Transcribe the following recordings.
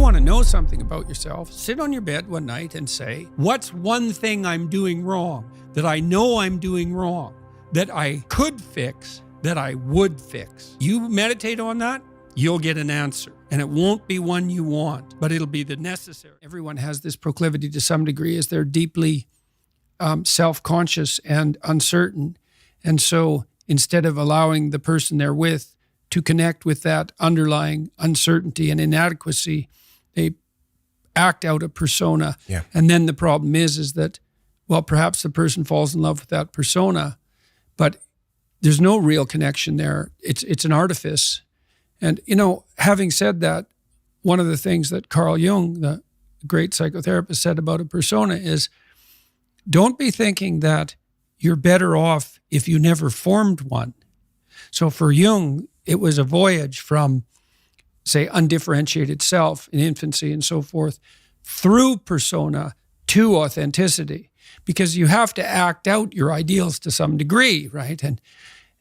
want to know something about yourself, sit on your bed one night and say, what's one thing I'm doing wrong, that I know I'm doing wrong, that I could fix, that I would fix? You meditate on that, you'll get an answer. And it won't be one you want, but it'll be the necessary. Everyone has this proclivity to some degree as they're deeply self-conscious and uncertain. And so instead of allowing the person they're with to connect with that underlying uncertainty and inadequacy, they act out a persona. Yeah. And then the problem is that, well, perhaps the person falls in love with that persona, but there's no real connection there. It's an artifice. And, having said that, one of the things that Carl Jung, the great psychotherapist, said about a persona is, don't be thinking that you're better off if you never formed one. So for Jung, it was a voyage from, say, undifferentiated self in infancy and so forth, through persona to authenticity, because you have to act out your ideals to some degree, right?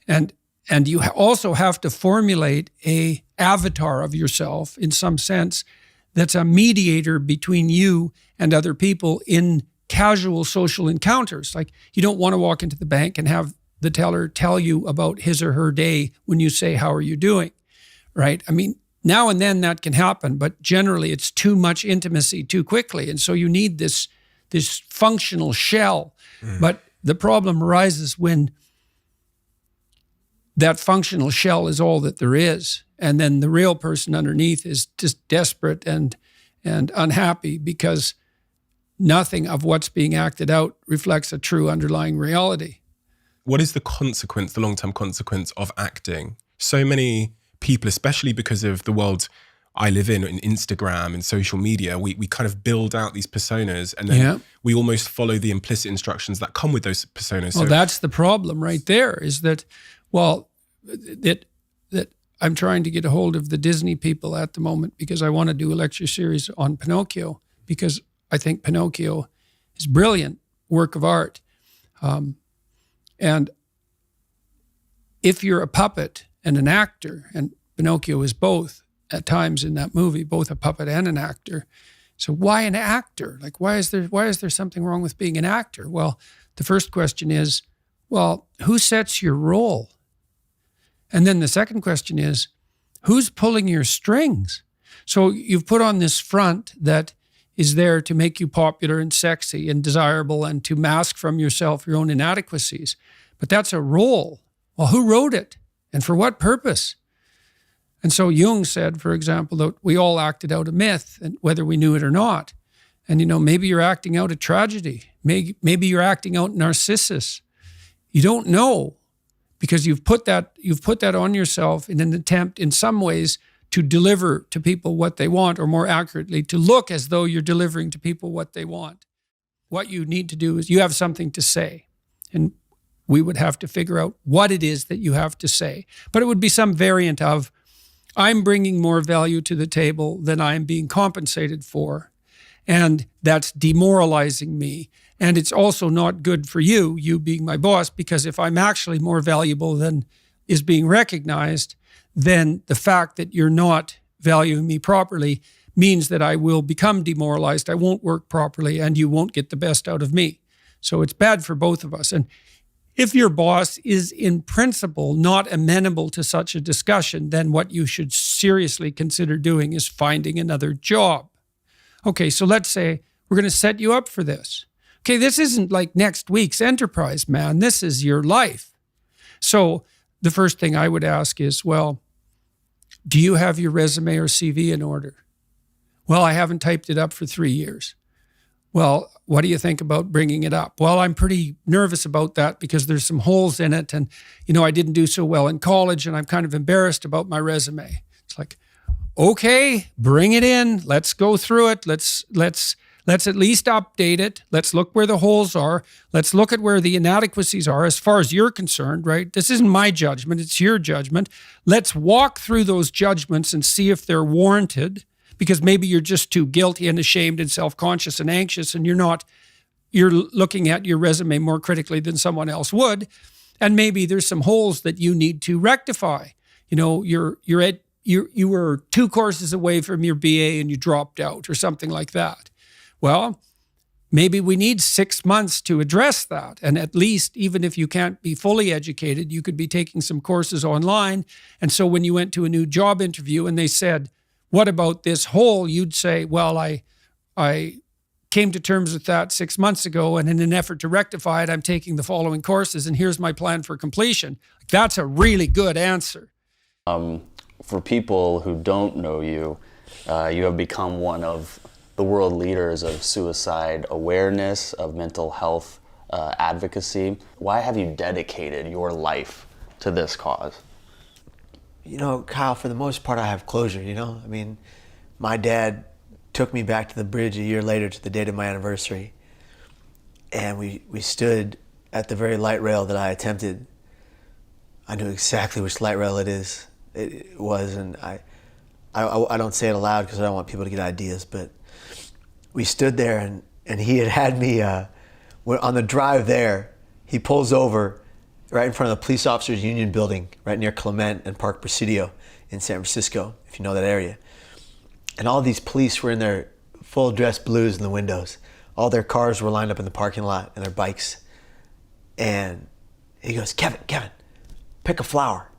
And you also have to formulate a avatar of yourself in some sense that's a mediator between you and other people in casual social encounters. Like, you don't want to walk into the bank and have the teller tell you about his or her day when you say, how are you doing, right? I mean, now and then that can happen, but generally it's too much intimacy too quickly. And so you need this functional shell. But the problem arises when that functional shell is all that there is. And then the real person underneath is just desperate and unhappy because nothing of what's being acted out reflects a true underlying reality. What is the consequence, the long-term consequence of acting? So many people, especially because of the world I live in Instagram and social media, we kind of build out these personas and then we almost follow the implicit instructions that come with those personas. Well, that's the problem right there, is that, that I'm trying to get a hold of the Disney people at the moment because I want to do a lecture series on Pinocchio, because I think Pinocchio is a brilliant work of art. And if you're a puppet and an actor, and Pinocchio is both at times in that movie, both a puppet and an actor. So why an actor? Like, why is there something wrong with being an actor? Well, the first question is, well, who sets your role? And then the second question is, who's pulling your strings? So you've put on this front that is there to make you popular and sexy and desirable and to mask from yourself your own inadequacies. But that's a role. Well, who wrote it? And for what purpose? And so Jung said, for example, that we all acted out a myth, and whether we knew it or not. And, maybe you're acting out a tragedy. Maybe you're acting out Narcissus. You don't know, because you've put that on yourself in an attempt in some ways to deliver to people what they want, or more accurately, to look as though you're delivering to people what they want. What you need to do is you have something to say, and we would have to figure out what it is that you have to say. But it would be some variant of, I'm bringing more value to the table than I'm being compensated for, and that's demoralizing me. And it's also not good for you being my boss, because if I'm actually more valuable than is being recognized, then the fact that you're not valuing me properly means that I will become demoralized. I won't work properly, and you won't get the best out of me. So it's bad for both of us. And if your boss is in principle not amenable to such a discussion, then what you should seriously consider doing is finding another job. Okay, so let's say we're going to set you up for this. Okay, this isn't like next week's enterprise, man. This is your life. So the first thing I would ask is, well, do you have your resume or CV in order? Well, I haven't typed it up for 3 years. Well, what do you think about bringing it up? Well, I'm pretty nervous about that because there's some holes in it. And, I didn't do so well in college, and I'm kind of embarrassed about my resume. It's like, okay, bring it in. Let's go through it. Let's at least update it. Let's look where the holes are. Let's look at where the inadequacies are as far as you're concerned, right? This isn't my judgment. It's your judgment. Let's walk through those judgments and see if they're warranted, because maybe you're just too guilty and ashamed and self-conscious and anxious, and you're looking at your resume more critically than someone else would. And maybe there's some holes that you need to rectify. You're you were 2 courses away from your BA and you dropped out or something like that. Well, maybe we need 6 months to address that. And at least, even if you can't be fully educated, you could be taking some courses online. And so when you went to a new job interview and they said, what about this hole? You'd say, well, I came to terms with that 6 months ago, and in an effort to rectify it, I'm taking the following courses, and here's my plan for completion. That's a really good answer. For people who don't know you, you have become one of the world leaders of suicide awareness, of mental health advocacy. Why have you dedicated your life to this cause? You know, Kyle, for the most part, I have closure, you know? I mean, my dad took me back to the bridge a year later to the date of my anniversary. And we stood at the very light rail that I attempted. I knew exactly which light rail it was, and I don't say it aloud because I don't want people to get ideas, but we stood there and he had me, on the drive there, he pulls over right in front of the Police Officers Union building, right near Clement and Park Presidio in San Francisco, if you know that area. And all these police were in their full dress blues in the windows. All their cars were lined up in the parking lot and their bikes. And he goes, Kevin, pick a flower.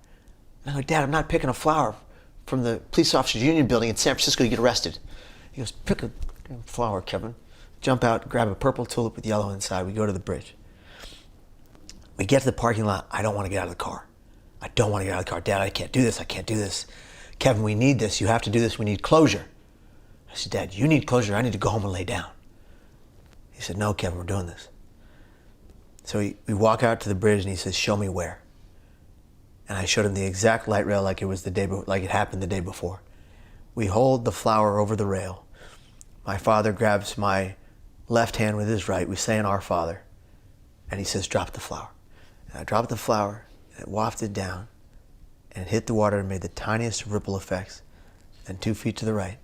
And I go, Dad, I'm not picking a flower from the Police Officers Union building in San Francisco, you get arrested. He goes, pick a flower, Kevin. Jump out, grab a purple tulip with yellow inside. We go to the bridge. We get to the parking lot. I don't want to get out of the car. I don't want to get out of the car. Dad, I can't do this. I can't do this. Kevin, we need this. You have to do this. We need closure. I said, Dad, you need closure. I need to go home and lay down. He said, no, Kevin, we're doing this. So we walk out to the bridge and he says, show me where. And I showed him the exact light rail like it happened the day before. We hold the flower over the rail. My father grabs my left hand with his right. We say in Our Father. And he says, drop the flower. And I dropped the flower and it wafted down and it hit the water and made the tiniest ripple effects. And 2 feet to the right,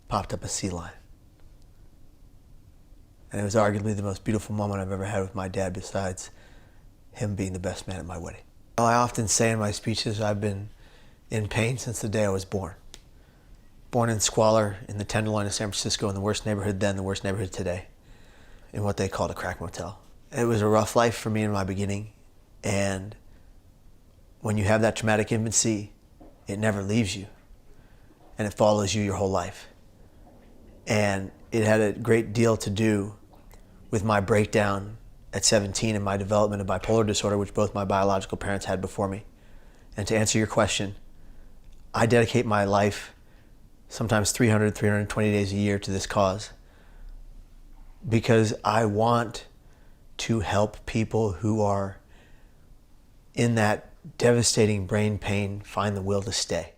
popped up a sea lion. And it was arguably the most beautiful moment I've ever had with my dad, besides him being the best man at my wedding. Well, I often say in my speeches, I've been in pain since the day I was born. Born in squalor in the Tenderloin of San Francisco, in the worst neighborhood then, the worst neighborhood today, in what they called a crack motel. It was a rough life for me in my beginning, and when you have that traumatic infancy, it never leaves you, and it follows you your whole life. And it had a great deal to do with my breakdown at 17 and my development of bipolar disorder, which both my biological parents had before me. And to answer your question, I dedicate my life, sometimes 300, 320 days a year, to this cause, because I want to help people who are in that devastating brain pain find the will to stay.